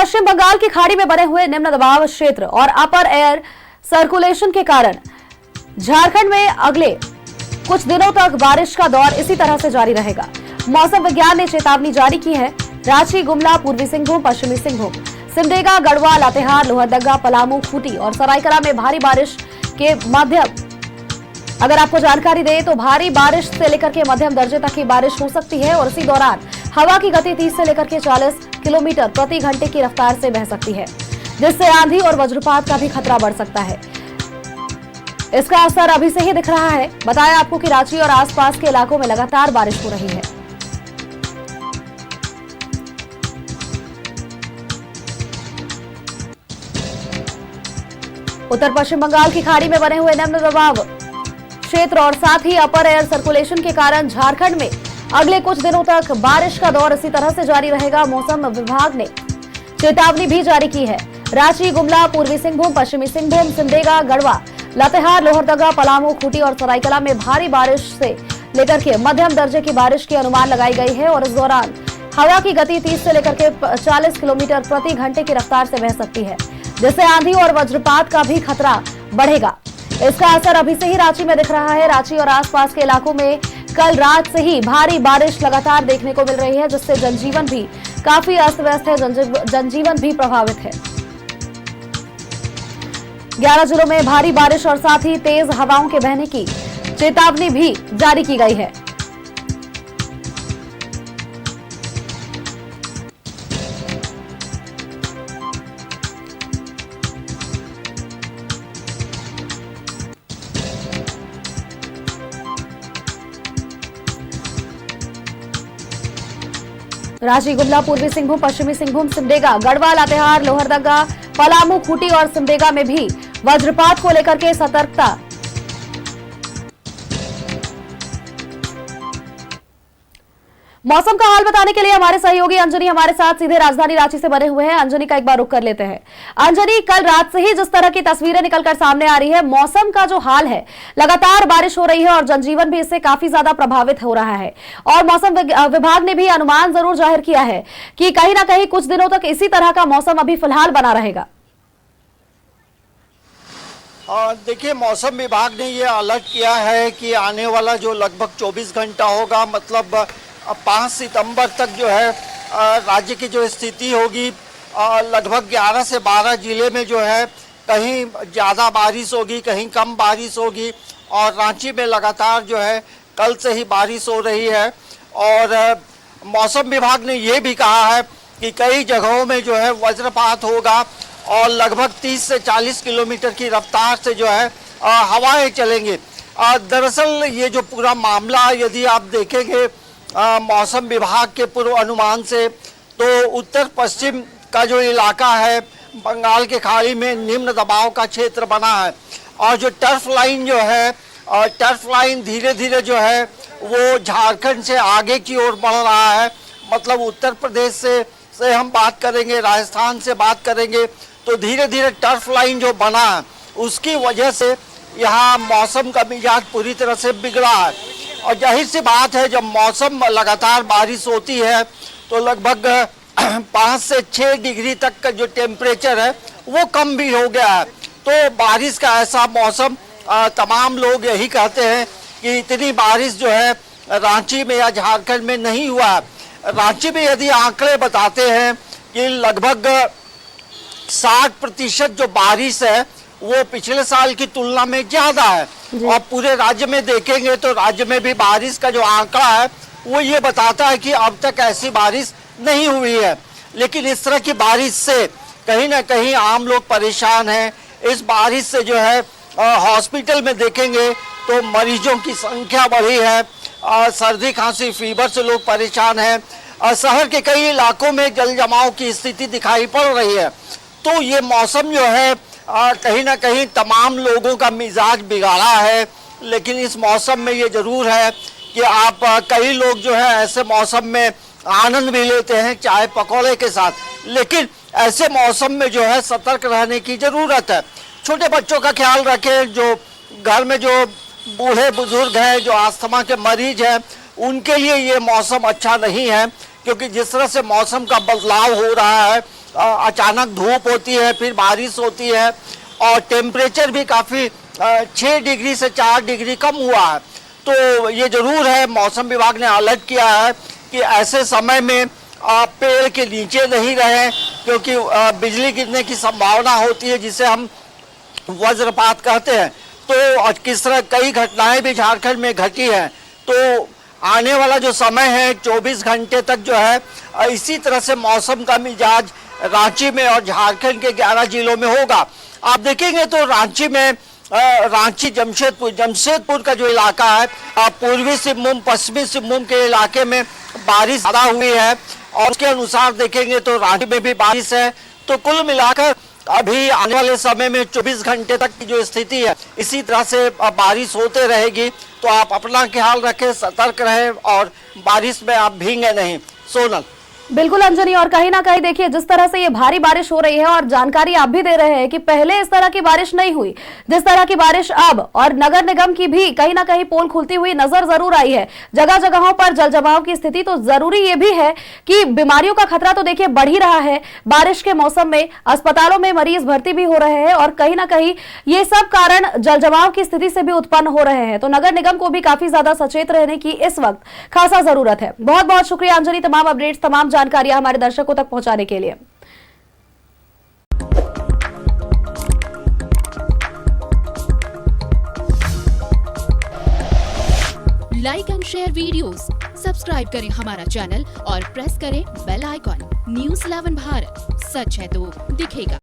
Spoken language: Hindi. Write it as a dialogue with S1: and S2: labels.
S1: पश्चिम बंगाल की खाड़ी में बने हुए निम्न दबाव क्षेत्र और अपर एयर सर्कुलेशन के कारण झारखंड में अगले कुछ दिनों तक बारिश का दौर इसी तरह से जारी रहेगा। मौसम विज्ञान ने चेतावनी जारी की है। रांची, गुमला, पूर्वी सिंहभूम, पश्चिमी सिंहभूम, सिमडेगा, गढ़वा, लातेहार, लोहरदगा, पलामू, खूंटी और सरायकेला में भारी बारिश के मध्यम, अगर आपको जानकारी दें तो भारी बारिश से लेकर के मध्यम दर्जे तक की बारिश हो सकती है और इसी दौरान हवा की गति 30 से लेकर के 40 किलोमीटर प्रति घंटे की रफ्तार से बह सकती है, जिससे आंधी और वज्रपात का भी खतरा बढ़ सकता है। इसका असर अभी से ही दिख रहा है। बताया आपको कि रांची और आसपास के इलाकों में लगातार बारिश हो रही है। उत्तर पश्चिम बंगाल की खाड़ी में बने हुए निम्न दबाव क्षेत्र और साथ ही अपर एयर सर्कुलेशन के कारण झारखंड में अगले कुछ दिनों तक बारिश का दौर इसी तरह से जारी रहेगा। मौसम विभाग ने चेतावनी भी जारी की है। रांची, गुमला, पूर्वी सिंहभूम, पश्चिमी सिंहभूम, सिमडेगा, गढ़वा, लातेहार, लोहरदगा, पलामू, खूंटी और सरायकेला में भारी बारिश से लेकर के मध्यम दर्जे की बारिश की अनुमान लगाई गई है और इस दौरान हवा की गति 30 से लेकर के 40 किलोमीटर प्रति घंटे की रफ्तार से बह सकती है, जिससे आंधी और वज्रपात का भी खतरा बढ़ेगा। इसका असर अभी से ही रांची में दिख रहा है। रांची और आसपास के इलाकों में कल रात से ही भारी बारिश लगातार देखने को मिल रही है, जिससे जनजीवन भी काफी अस्त व्यस्त है, जनजीवन भी प्रभावित है। 11 जिलों में भारी बारिश और साथ ही तेज हवाओं के बहने की चेतावनी भी जारी की गई है। रांची, गुमला, पूर्वी सिंहभूम, पश्चिमी सिंहभूम, सिमडेगा, गढ़वा, लातेहार, लोहरदगा, पलामू, खूंटी और सिमडेगा में भी वज्रपात को लेकर के सतर्कता। मौसम का हाल बताने के लिए हमारे सहयोगी अंजनी हमारे साथ सीधे राजधानी रांची से बने हुए हैं। अंजनी का एक बार रुख कर लेते हैं। अंजनी, कल रात से ही जिस तरह की तस्वीरें निकलकर सामने आ रही है, मौसम का जो हाल है, लगातार बारिश हो रही है और जनजीवन भी इससे काफी ज्यादा प्रभावित हो रहा है और मौसम विभाग ने भी अनुमान जरूर जाहिर किया है कि कहीं ना कहीं कुछ दिनों तक इसी तरह का मौसम अभी फिलहाल बना रहेगा।
S2: देखिए, मौसम विभाग ने ये अलर्ट किया है कि आने वाला जो लगभग 24 घंटा होगा, मतलब 5 सितंबर तक जो है राज्य की जो स्थिति होगी, लगभग 11 से 12 जिले में जो है कहीं ज़्यादा बारिश होगी, कहीं कम बारिश होगी और रांची में लगातार जो है कल से ही बारिश हो रही है। और मौसम विभाग ने ये भी कहा है कि कई जगहों में जो है वज्रपात होगा और लगभग 30 से 40 किलोमीटर की रफ्तार से जो है हवाएं चलेंगे। दरअसल ये जो पूरा मामला यदि आप देखेंगे मौसम विभाग के पूर्व अनुमान से, तो उत्तर पश्चिम का जो इलाका है बंगाल के खाड़ी में निम्न दबाव का क्षेत्र बना है और जो टर्फ लाइन जो है, टर्फ लाइन धीरे धीरे जो है वो झारखंड से आगे की ओर बढ़ रहा है। मतलब उत्तर प्रदेश से हम बात करेंगे, राजस्थान से बात करेंगे, तो धीरे धीरे टर्फ लाइन जो बना है उसकी वजह से यहाँ मौसम का मिजाज पूरी तरह से बिगड़ा है। और जाहिर सी बात है, जब मौसम लगातार बारिश होती है तो लगभग 5 से 6 डिग्री तक का जो टेम्परेचर है वो कम भी हो गया है। तो बारिश का ऐसा मौसम, तमाम लोग यही कहते हैं कि इतनी बारिश जो है रांची में या झारखंड में नहीं हुआ है। रांची में यदि आंकड़े बताते हैं कि लगभग 60% जो बारिश है वो पिछले साल की तुलना में ज्यादा है और पूरे राज्य में देखेंगे तो राज्य में भी बारिश का जो आंकड़ा है वो ये बताता है कि अब तक ऐसी बारिश नहीं हुई है। लेकिन इस तरह की बारिश से कहीं ना कहीं आम लोग परेशान हैं। इस बारिश से जो है हॉस्पिटल में देखेंगे तो मरीजों की संख्या बढ़ी है, सर्दी खांसी फीवर से लोग परेशान हैं। शहर के कई इलाकों में जल जमाव की स्थिति दिखाई पड़ रही है। तो ये मौसम जो है कहीं ना कहीं तमाम लोगों का मिजाज बिगाड़ा है। लेकिन इस मौसम में ये जरूर है कि आप कई लोग जो है ऐसे मौसम में आनंद भी लेते हैं चाय पकौड़े के साथ, लेकिन ऐसे मौसम में जो है सतर्क रहने की ज़रूरत है। छोटे बच्चों का ख्याल रखें, जो घर में जो बूढ़े बुजुर्ग हैं, जो अस्थमा के मरीज हैं, उनके लिए ये मौसम अच्छा नहीं है, क्योंकि जिस तरह से मौसम का बदलाव हो रहा है अचानक धूप होती है, फिर बारिश होती है और टेम्परेचर भी काफ़ी 6 डिग्री से 4 डिग्री कम हुआ है। तो ये ज़रूर है, मौसम विभाग ने अलर्ट किया है कि ऐसे समय में पेड़ के नीचे नहीं रहें, क्योंकि बिजली गिरने की संभावना होती है, जिसे हम वज्रपात कहते हैं। तो किस तरह कई घटनाएं भी झारखंड में घटी हैं। तो आने वाला जो समय है 24 घंटे तक जो है इसी तरह से मौसम का मिजाज रांची में और झारखंड के 11 जिलों में होगा। आप देखेंगे तो रांची में रांची जमशेदपुर का जो इलाका है, पूर्वी सिंहभूम पश्चिमी सिंहभूम के इलाके में बारिश ज़्यादा हुई है और उसके अनुसार देखेंगे तो रांची में भी बारिश है। तो कुल मिलाकर अभी आने वाले समय में 24 घंटे तक की जो स्थिति है इसी तरह से बारिश होते रहेगी। तो आप अपना ख्याल रखें, सतर्क रहें और बारिश में आप भीगे नहीं। सोनल।
S1: बिल्कुल अंजनी, और कहीं ना कहीं देखिए जिस तरह से ये भारी बारिश हो रही है और जानकारी आप भी दे रहे हैं कि पहले इस तरह की बारिश नहीं हुई जिस तरह की बारिश अब, और नगर निगम की भी कहीं ना कहीं पोल खुलती हुई नजर जरूर आई है। जगह जगहों पर जल जमाव की स्थिति, तो जरूरी ये भी है कि बीमारियों का खतरा तो देखिए बढ़ ही रहा है। बारिश के मौसम में अस्पतालों में मरीज भर्ती भी हो रहे हैं और कहीं ना कहीं ये सब कारण जल जमाव की स्थिति से भी उत्पन्न हो रहे हैं। तो नगर निगम को भी काफी ज्यादा सचेत रहने की इस वक्त खासा जरूरत है। बहुत बहुत शुक्रिया अंजनी, तमाम अपडेट्स, तमाम जानकारियां हमारे दर्शकों तक पहुंचाने के लिए।
S3: Like and share videos, subscribe करें हमारा चैनल और प्रेस करें बेल आइकॉन। न्यूज़ 11 भारत, सच है तो दिखेगा।